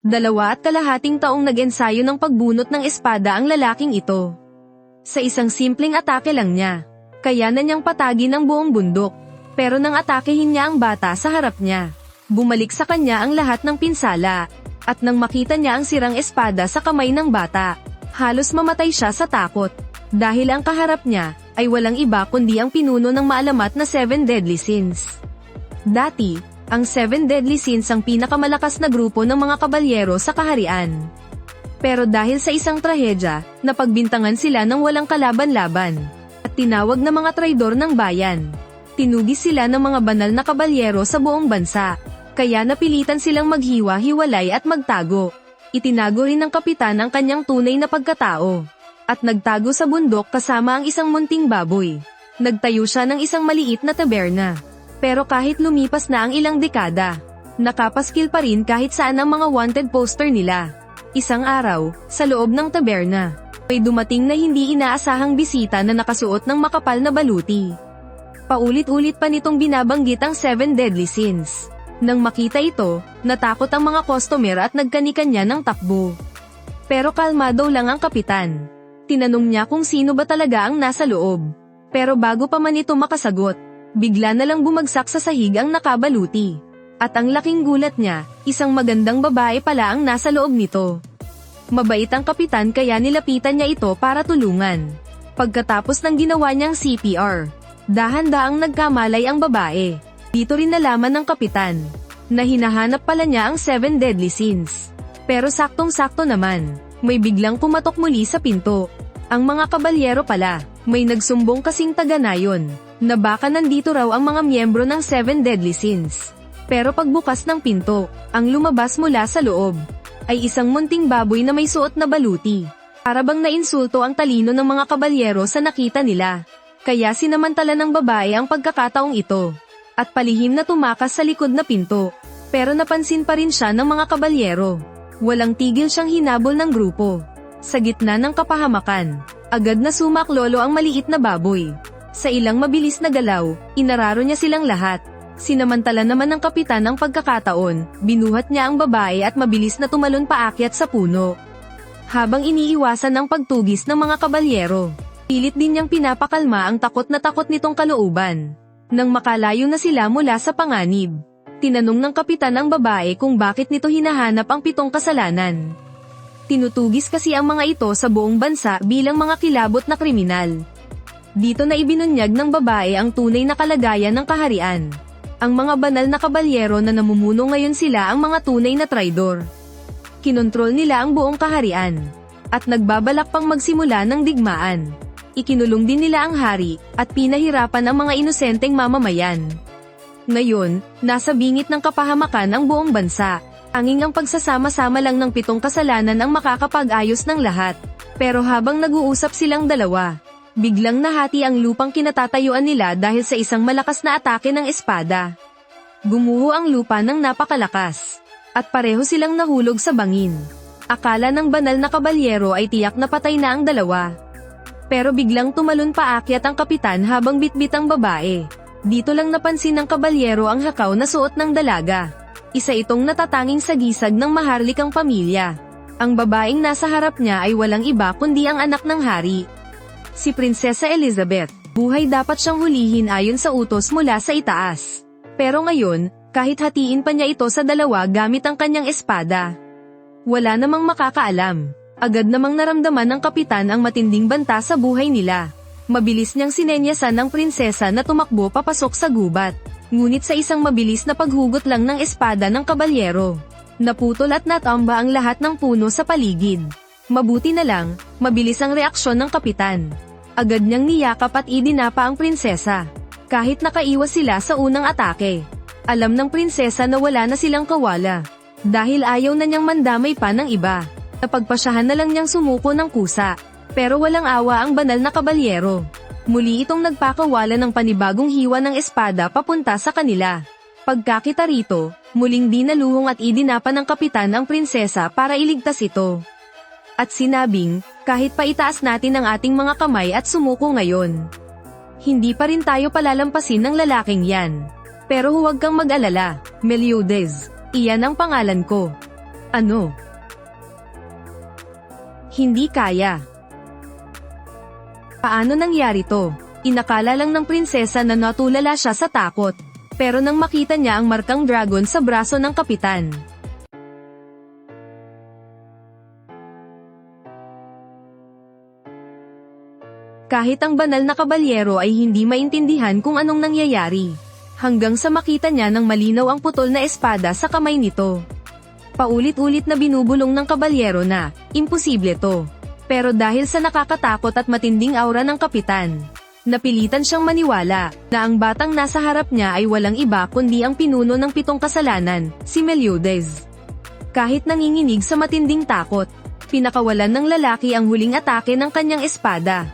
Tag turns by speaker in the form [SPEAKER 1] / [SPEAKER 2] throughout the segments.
[SPEAKER 1] 2.5 taong nag-ensayo ng pagbunot ng espada ang lalaking ito. Sa isang simpleng atake lang niya, kaya na niyang patagin ang buong bundok. Pero nang atakehin niya ang bata sa harap niya, bumalik sa kanya ang lahat ng pinsala. At nang makita niya ang sirang espada sa kamay ng bata, halos mamatay siya sa takot. Dahil ang kaharap niya ay walang iba kundi ang pinuno ng maalamat na 7 Deadly Sins. Dati, ang 7 Deadly Sins ang pinakamalakas na grupo ng mga kabalyero sa kaharian. Pero dahil sa isang trahedya, napagbintangan sila ng walang kalaban-laban, at tinawag na mga traidor ng bayan. Tinugis sila ng mga banal na kabalyero sa buong bansa, kaya napilitan silang maghiwa-hiwalay at magtago. Itinago rin ng kapitan ang kanyang tunay na pagkatao, at nagtago sa bundok kasama ang isang munting baboy. Nagtayo siya ng isang maliit na taberna. Pero kahit lumipas na ang ilang dekada, nakapaskil pa rin kahit saan ang mga wanted poster nila. Isang araw, sa loob ng taberna, may dumating na hindi inaasahang bisita na nakasuot ng makapal na baluti. Paulit-ulit pa nitong binabanggit ang 7 Deadly Sins. Nang makita ito, natakot ang mga customer at nagkani-kanya ng takbo. Pero kalmado lang ang kapitan. Tinanong niya kung sino ba talaga ang nasa loob. Pero bago pa man ito makasagot, bigla na lang bumagsak sa sahig ang nakabaluti. At ang laking gulat niya, isang magandang babae pala ang nasa loob nito. Mabait ang kapitan kaya nilapitan niya ito para tulungan. Pagkatapos ng ginawa niyang CPR, dahan-daang nagkamalay ang babae. Dito rin nalaman ng kapitan, na hinahanap pala niya ang 7 Deadly Sins. Pero saktong-sakto naman, may biglang pumatok muli sa pinto. Ang mga kabalyero pala, may nagsumbong kasing taga-nayon, na baka nandito raw ang mga miyembro ng 7 Deadly Sins. Pero pagbukas ng pinto, ang lumabas mula sa loob, ay isang munting baboy na may suot na baluti. Para bang nainsulto ang talino ng mga kabalyero sa nakita nila. Kaya sinamantala ng babae ang pagkakataong ito. At palihim na tumakas sa likod na pinto. Pero napansin pa rin siya ng mga kabalyero. Walang tigil siyang hinabol ng grupo. Sa gitna ng kapahamakan, agad na sumaklolo ang maliit na baboy. Sa ilang mabilis na galaw, inararo niya silang lahat. Sinamantala naman ng kapitan ang pagkakataon, binuhat niya ang babae at mabilis na tumalon paakyat sa puno. Habang iniiwasan ang pagtugis ng mga kabalyero, pilit din niyang pinapakalma ang takot na takot nitong kalooban. Nang makalayo na sila mula sa panganib, tinanong ng kapitan ang babae kung bakit nito hinahanap ang 7 kasalanan. Tinutugis kasi ang mga ito sa buong bansa bilang mga kilabot na kriminal. Dito na ibinunyag ng babae ang tunay na kalagayan ng kaharian. Ang mga banal na kabalyero na namumuno ngayon sila ang mga tunay na traidor. Kinontrol nila ang buong kaharian, at nagbabalak pang magsimula ng digmaan. Ikinulong din nila ang hari, at pinahirapan ang mga inosenteng mamamayan. Ngayon, nasa bingit ng kapahamakan ang buong bansa. Anging ang pagsasama-sama lang ng 7 kasalanan ang makakapag-ayos ng lahat. Pero habang nag-uusap silang dalawa, biglang nahati ang lupang kinatatayuan nila dahil sa isang malakas na atake ng espada. Gumuho ang lupa ng napakalakas, at pareho silang nahulog sa bangin. Akala ng banal na kabalyero ay tiyak na patay na ang dalawa. Pero biglang tumalon paakyat ang kapitan habang bitbit ang babae. Dito lang napansin ng kabalyero ang hakaw na suot ng dalaga. Isa itong natatanging sagisag ng maharlikang pamilya. Ang babaeng nasa harap niya ay walang iba kundi ang anak ng hari. Si Prinsesa Elizabeth. Buhay dapat siyang hulihin ayon sa utos mula sa itaas. Pero ngayon, kahit hatiin pa niya ito sa dalawa gamit ang kanyang espada, wala namang makakaalam. Agad namang naramdaman ng kapitan ang matinding banta sa buhay nila. Mabilis niyang sinenyasan ng prinsesa na tumakbo papasok sa gubat. Ngunit sa isang mabilis na paghugot lang ng espada ng kabalyero, naputol at natamba ang lahat ng puno sa paligid. Mabuti na lang, mabilis ang reaksyon ng kapitan. Agad niyang niyakap at idinapa ang prinsesa. Kahit nakaiwas sila sa unang atake, alam ng prinsesa na wala na silang kawala. Dahil ayaw na niyang mandamay pa ng iba, napagpasyahan na lang niyang sumuko ng kusa. Pero walang awa ang banal na kabalyero. Muli itong nagpakawala ng panibagong hiwa ng espada papunta sa kanila. Pagkakita rito, muling dinaluhong at idinapa ng kapitan ang prinsesa para iligtas ito. At sinabing, kahit pa itaas natin ang ating mga kamay at sumuko ngayon, hindi pa rin tayo palalampasin ng lalaking yan. Pero huwag kang mag-alala, Meliodas, iyan ang pangalan ko. Ano? Hindi kaya. Paano nangyari to? Inakala lang ng prinsesa na natulala siya sa takot. Pero nang makita niya ang markang dragon sa braso ng kapitan, kahit ang banal na kabalyero ay hindi maintindihan kung anong nangyayari. Hanggang sa makita niya ng malinaw ang putol na espada sa kamay nito. Paulit-ulit na binubulong ng kabalyero na, imposible to. Pero dahil sa nakakatakot at matinding aura ng kapitan, napilitan siyang maniwala na ang batang nasa harap niya ay walang iba kundi ang pinuno ng 7 kasalanan, si Meliodas. Kahit nanginginig sa matinding takot, pinakawalan ng lalaki ang huling atake ng kanyang espada.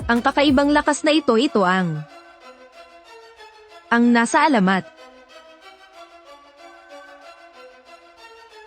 [SPEAKER 1] Ang kakaibang lakas na ito ang nasa alamat.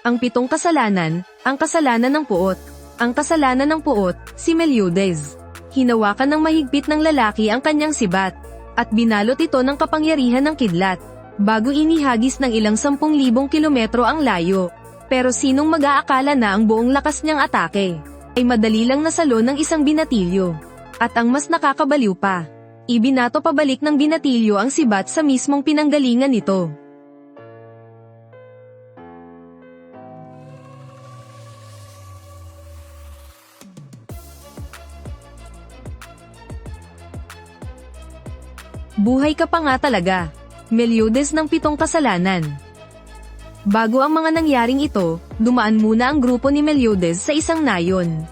[SPEAKER 1] Ang 7 kasalanan, ang kasalanan ng puot. Ang kasalanan ng puot, si Meliodas. Hinawakan ng mahigpit ng lalaki ang kanyang sibat, at binalot ito ng kapangyarihan ng kidlat, bago inihagis ng ilang 10,000 kilometro ang layo. Pero sinong mag-aakala na ang buong lakas niyang atake ay madali lang nasalo ng isang binatilyo. At ang mas nakakabaliw pa, ibinato pabalik ng binatilyo ang sibat sa mismong pinanggalingan nito. Buhay ka pa nga talaga, Meliodas ng 7 kasalanan. Bago ang mga nangyaring ito, dumaan muna ang grupo ni Meliodas sa isang nayon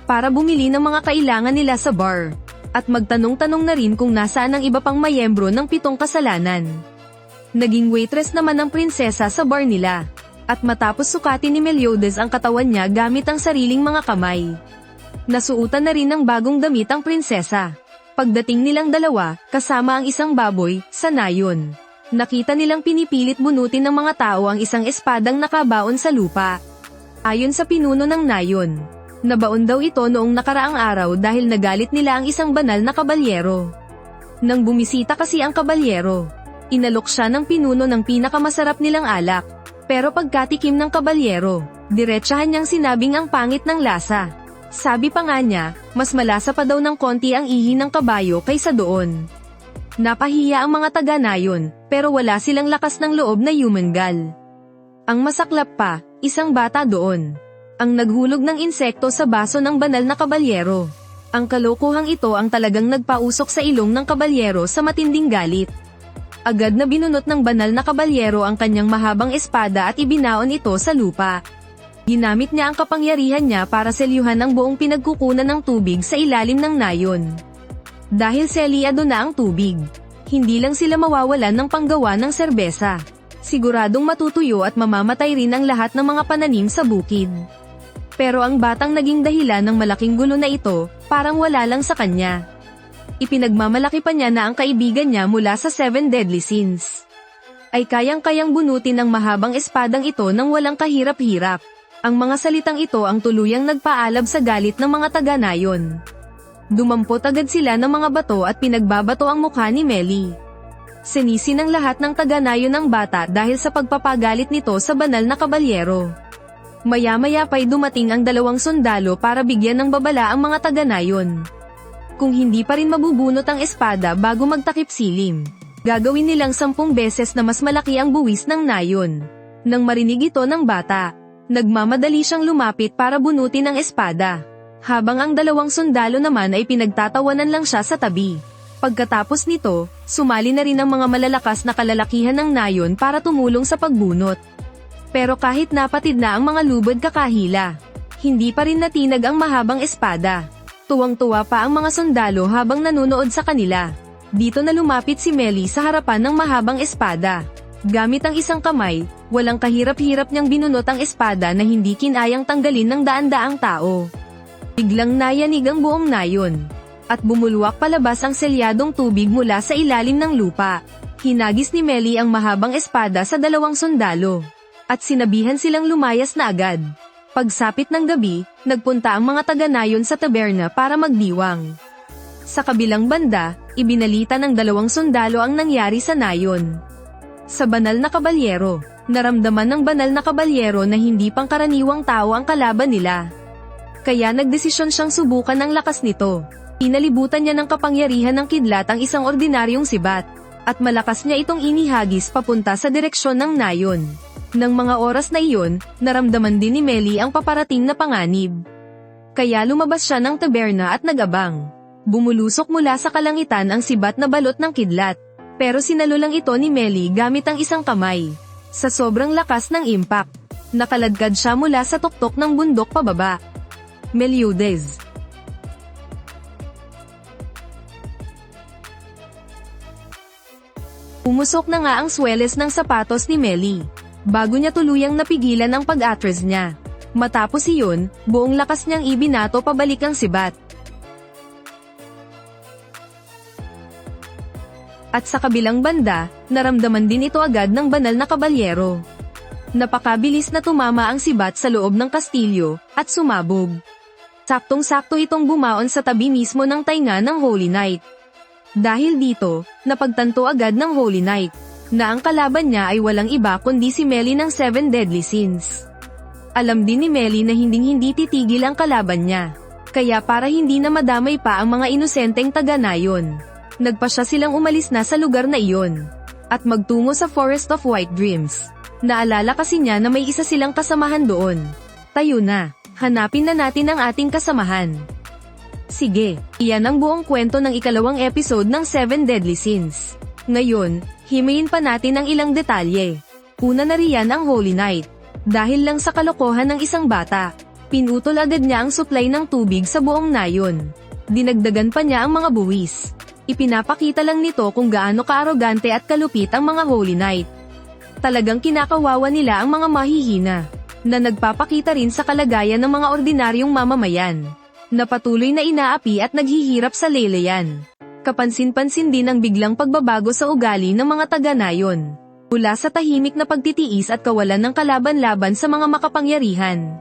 [SPEAKER 1] para bumili ng mga kailangan nila sa bar, at magtanong-tanong na rin kung nasaan ang iba pang mayembro ng 7 kasalanan. Naging waitress naman ang prinsesa sa bar nila, at matapos sukatin ni Meliodas ang katawan niya gamit ang sariling mga kamay, nasuutan na rin ng bagong damit ang prinsesa. Pagdating nilang dalawa, kasama ang isang baboy, sa nayon, nakita nilang pinipilit bunutin ng mga tao ang isang espadang nakabaon sa lupa. Ayon sa pinuno ng nayon, nabaon daw ito noong nakaraang araw dahil nagalit nila ang isang banal na kabalyero. Nang bumisita kasi ang kabalyero, inalok siya ng pinuno ng pinakamasarap nilang alak. Pero pagkatikim ng kabalyero, diretsahan niyang sinabing ang pangit ng lasa. Sabi pa nga niya, mas malasa pa daw ng konti ang ihi ng kabayo kaysa doon. Napahiya ang mga taga-nayon, pero wala silang lakas ng loob na yumangal. Ang masaklap pa, isang bata doon ang naghulog ng insekto sa baso ng banal na kabalyero. Ang kalokohang ito ang talagang nagpausok sa ilong ng kabalyero sa matinding galit. Agad na binunot ng banal na kabalyero ang kanyang mahabang espada at ibinaon ito sa lupa. Ginamit niya ang kapangyarihan niya para selyuhan ang buong pinagkukunan ng tubig sa ilalim ng nayon. Dahil selyado na ang tubig, hindi lang sila mawawalan ng panggawa ng serbesa. Siguradong matutuyo at mamamatay rin ang lahat ng mga pananim sa bukid. Pero ang batang naging dahilan ng malaking gulo na ito, parang wala lang sa kanya. Ipinagmamalaki pa niya na ang kaibigan niya mula sa 7 deadly sins ay kayang-kayang bunutin ng mahabang espadang ito nang walang kahirap-hirap. Ang mga salitang ito ang tuluyang nagpaalab sa galit ng mga taga-nayon. Dumampot agad sila ng mga bato at pinagbabato ang mukha ni Meli. Sinisi ng lahat ng taga-nayon ng bata dahil sa pagpapagalit nito sa banal na kabalyero. Maya-maya pa'y dumating ang 2 sundalo para bigyan ng babala ang mga taga-nayon. Kung hindi pa rin mabubunot ang espada bago magtakip silim, gagawin nilang 10 beses na mas malaki ang buwis ng nayon. Nang marinig ito ng bata, nagmamadali siyang lumapit para bunutin ang espada, habang ang 2 sundalo naman ay pinagtatawanan lang siya sa tabi. Pagkatapos nito, sumali na rin ang mga malalakas na kalalakihan ng nayon para tumulong sa pagbunot. Pero kahit napatid na ang mga lubod kakahila, hindi pa rin natinag ang mahabang espada. Tuwang-tuwa pa ang mga sundalo habang nanunood sa kanila. Dito na lumapit si Meli sa harapan ng mahabang espada. Gamit ang isang kamay, walang kahirap-hirap niyang binunot ang espada na hindi kinayang tanggalin ng daan-daang tao. Biglang nayanig ang buong nayon, at bumulwak palabas ang selyadong tubig mula sa ilalim ng lupa. Hinagis ni Meli ang mahabang espada sa 2 sundalo, at sinabihan silang lumayas na agad. Pagsapit ng gabi, nagpunta ang mga taga-nayon sa taberna para magdiwang. Sa kabilang banda, ibinalita ng 2 sundalo ang nangyari sa nayon. Sa banal na kabalyero, naramdaman ng banal na kabalyero na hindi pangkaraniwang tao ang kalaban nila. Kaya nagdesisyon siyang subukan ang lakas nito. Pinalibutan niya ng kapangyarihan ng kidlat ang isang ordinaryong sibat, at malakas niya itong inihagis papunta sa direksyon ng nayon. Nang mga oras na iyon, naramdaman din ni Melly ang paparating na panganib. Kaya lumabas siya ng taberna at nag-abang. Bumulusok mula sa kalangitan ang sibat na balot ng kidlat. Pero sinalo lang ito ni Melly gamit ang isang kamay. Sa sobrang lakas ng impact, nakaladkad siya mula sa tuktok ng bundok pababa. Meliodas. Umusok na nga ang sweles ng sapatos ni Melly, bago niya tuluyang napigilan ang pag-atras niya. Matapos iyon, buong lakas niyang ibinato pabalik ang sibat. At sa kabilang banda, naramdaman din ito agad ng banal na kabalyero. Napakabilis na tumama ang sibat sa loob ng kastilyo, at sumabog. Saktong-sakto itong bumaon sa tabi mismo ng tainga ng Holy Knight. Dahil dito, napagtanto agad ng Holy Knight, na ang kalaban niya ay walang iba kundi si Melly ng 7 Deadly Sins. Alam din ni Melly na hinding-hindi titigil ang kalaban niya. Kaya para hindi na madamay pa ang mga inosenteng taga-nayon, nagpasya silang umalis na sa lugar na iyon, at magtungo sa Forest of White Dreams. Naalala kasi niya na may isa silang kasamahan doon. Tayo na, hanapin na natin ang ating kasamahan. Sige, iyan ang buong kwento ng ikalawang episode ng 7 Deadly Sins. Ngayon, himayin pa natin ang ilang detalye. Una na riyan ang Holy Knight. Dahil lang sa kalokohan ng isang bata, pinutol agad niya ang supply ng tubig sa buong nayon. Dinagdagan pa niya ang mga buwis. Ipinapakita lang nito kung gaano kaarogante at kalupit ang mga Holy Knight. Talagang kinakawawa nila ang mga mahihina, na nagpapakita rin sa kalagayan ng mga ordinaryong mamamayan, na patuloy na inaapi at naghihirap sa laylayan. Kapansin-pansin din ang biglang pagbabago sa ugali ng mga taga-nayon, mula sa tahimik na pagtitiis at kawalan ng kalaban-laban sa mga makapangyarihan,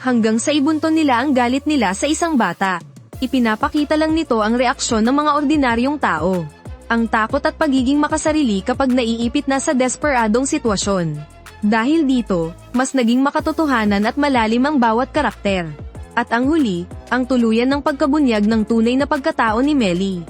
[SPEAKER 1] hanggang sa ibunton nila ang galit nila sa isang bata. Ipinapakita lang nito ang reaksyon ng mga ordinaryong tao. Ang takot at pagiging makasarili kapag naiipit na sa desperadong sitwasyon. Dahil dito, mas naging makatotohanan at malalim ang bawat karakter. At ang huli, ang tuluyan ng pagkabunyag ng tunay na pagkatao ni Melly.